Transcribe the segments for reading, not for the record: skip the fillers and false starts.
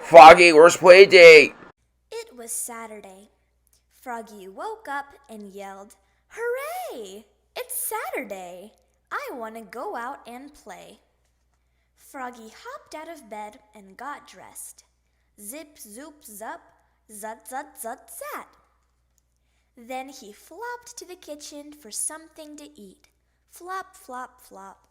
Froggy, where's play date? It was Saturday. Froggy woke up and yelled, "Hooray! It's Saturday! I want to go out and play." Froggy hopped out of bed and got dressed. Zip, zoop, zup, zut, zut, zut, zat. Then he flopped to the kitchen for something to eat. Flop, flop, flop.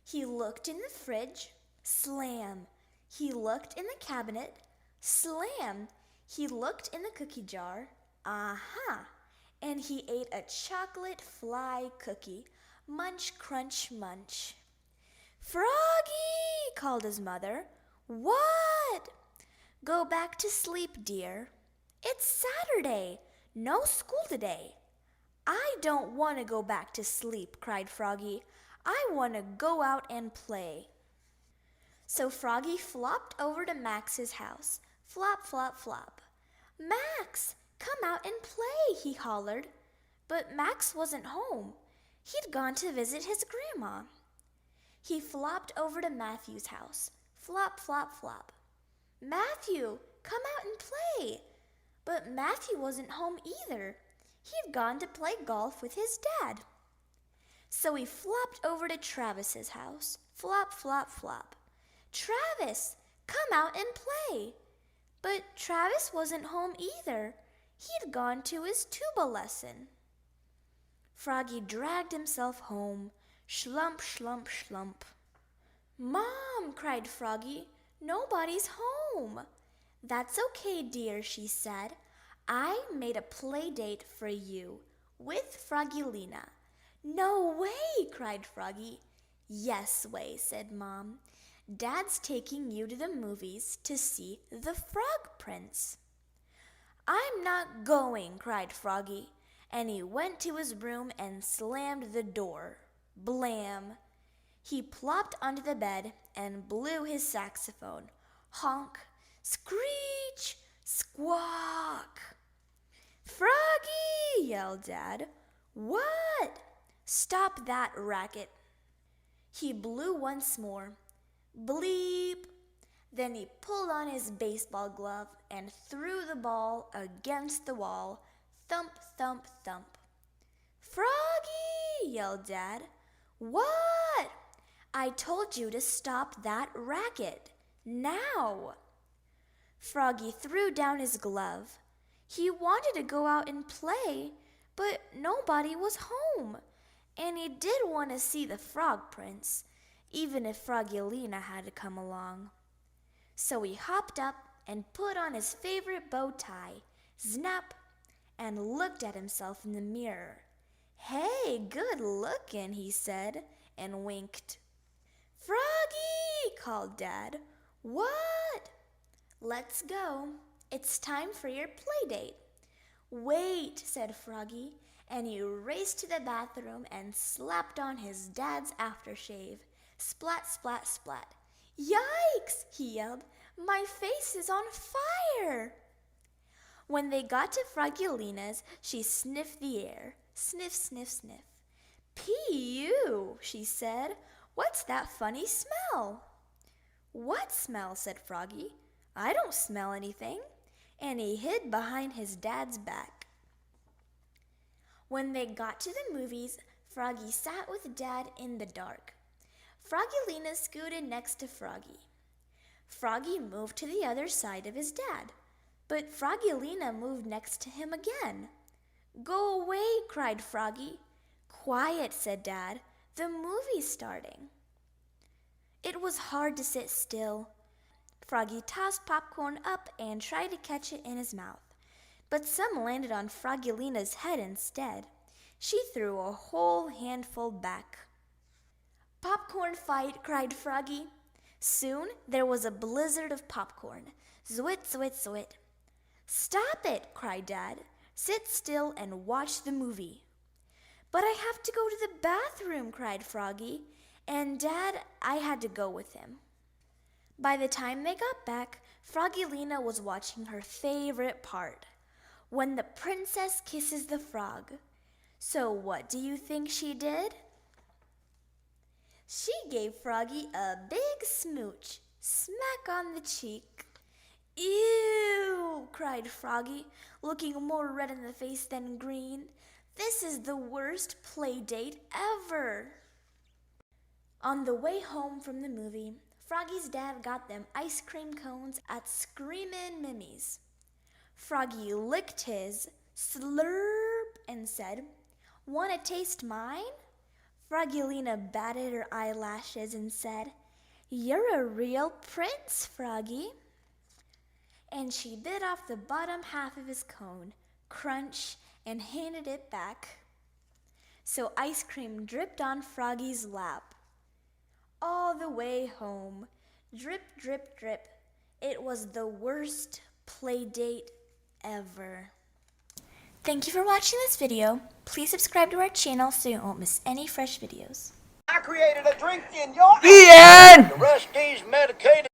He looked in the fridge. Slam. He looked in the cabinet. Slam. He looked in the cookie jar. Aha! And he ate a chocolate fly cookie. Munch, crunch, munch. "Froggy!" called his mother. "What?" "Go back to sleep, dear. It's Saturday. No school today." "I don't want to go back to sleep," cried Froggy. "I want to go out and play." So Froggy flopped over to Max's house. Flop, flop, flop. "Max, come out and play," he hollered. But Max wasn't home. He'd gone to visit his grandma. He flopped over to Matthew's house. Flop, flop, flop. "Matthew, come out and play." But Matthew wasn't home either. He'd gone to play golf with his dad. So he flopped over to Travis's house. Flop, flop, flop. "Travis, come out and play." But Travis wasn't home either. He'd gone to his tuba lesson. Froggy dragged himself home. Schlump, schlump, schlump. "Mom," cried Froggy, "nobody's home." "That's okay, dear," she said. "I made a play date for you with Froggy-Lena." "No way," cried Froggy. "Yes way," said Mom. "Dad's taking you to the movies to see The Frog Prince." "I'm not going," cried Froggy, and he went to his room and slammed the door. Blam! He plopped onto the bed and blew his saxophone. Honk! Screech! Squawk! "Froggy!" yelled Dad. "What?" "Stop that racket." He blew once more. Bleep! Then he pulled on his baseball glove and threw the ball against the wall. Thump, thump, thump. "Froggy!" yelled Dad. "What?" "I told you to stop that racket. Now." Froggy threw down his glove. He wanted to go out and play, but nobody was home. And he did want to see the Frog Prince, even if Froggy-Lena had to come along. So he hopped up and put on his favorite bow tie, snap, and looked at himself in the mirror. "Hey, good looking," he said, and winked. "Froggy!" called Dad. "What?" "Let's go. It's time for your play date." "Wait," said Froggy, and he raced to the bathroom and slapped on his dad's aftershave. Splat, splat, splat. "Yikes!" he yelled. "My face is on fire!" When they got to Froggy-Lena's, she sniffed the air. Sniff, sniff, sniff. "Pee-you," she said. "What's that funny smell?" "What smell?" said Froggy. "I don't smell anything." And he hid behind his dad's back. When they got to the movies, Froggy sat with Dad in the dark. Froggy-Lena scooted next to Froggy. Froggy moved to the other side of his dad, but Froggy-Lena moved next to him again. "Go away," cried Froggy. "Quiet," said Dad. "The movie's starting." It was hard to sit still. Froggy tossed popcorn up and tried to catch it in his mouth, but some landed on Froggy-Lena's head instead. She threw a whole handful back. "Popcorn fight," cried Froggy. Soon there was a blizzard of popcorn. Zwit, zwit, zwit. "Stop it," cried Dad. "Sit still and watch the movie." "But I have to go to the bathroom," cried Froggy. "And Dad, I had to go with him." By the time they got back, Froggy-Lena was watching her favorite part, when the princess kisses the frog. So what do you think she did? She gave Froggy a big smooch, smack on the cheek. Ew, cried Froggy, looking more red in the face than green. This is the worst play date ever. On the way home from the movie, Froggy's dad got them ice cream cones at Screamin' Mimmy's. Froggy licked his, slurp, and said, "Wanna taste mine?" Froggy-Lena batted her eyelashes and said, "You're a real prince, Froggy." And she bit off the bottom half of his cone, crunch, and handed it back. So ice cream dripped on Froggy's lap. All the way home, drip, drip, drip. It was the worst play date ever. Thank you for watching this video. Please subscribe to our channel so you won't miss any fresh videos. I created a drink in your The end! The rest is medicated.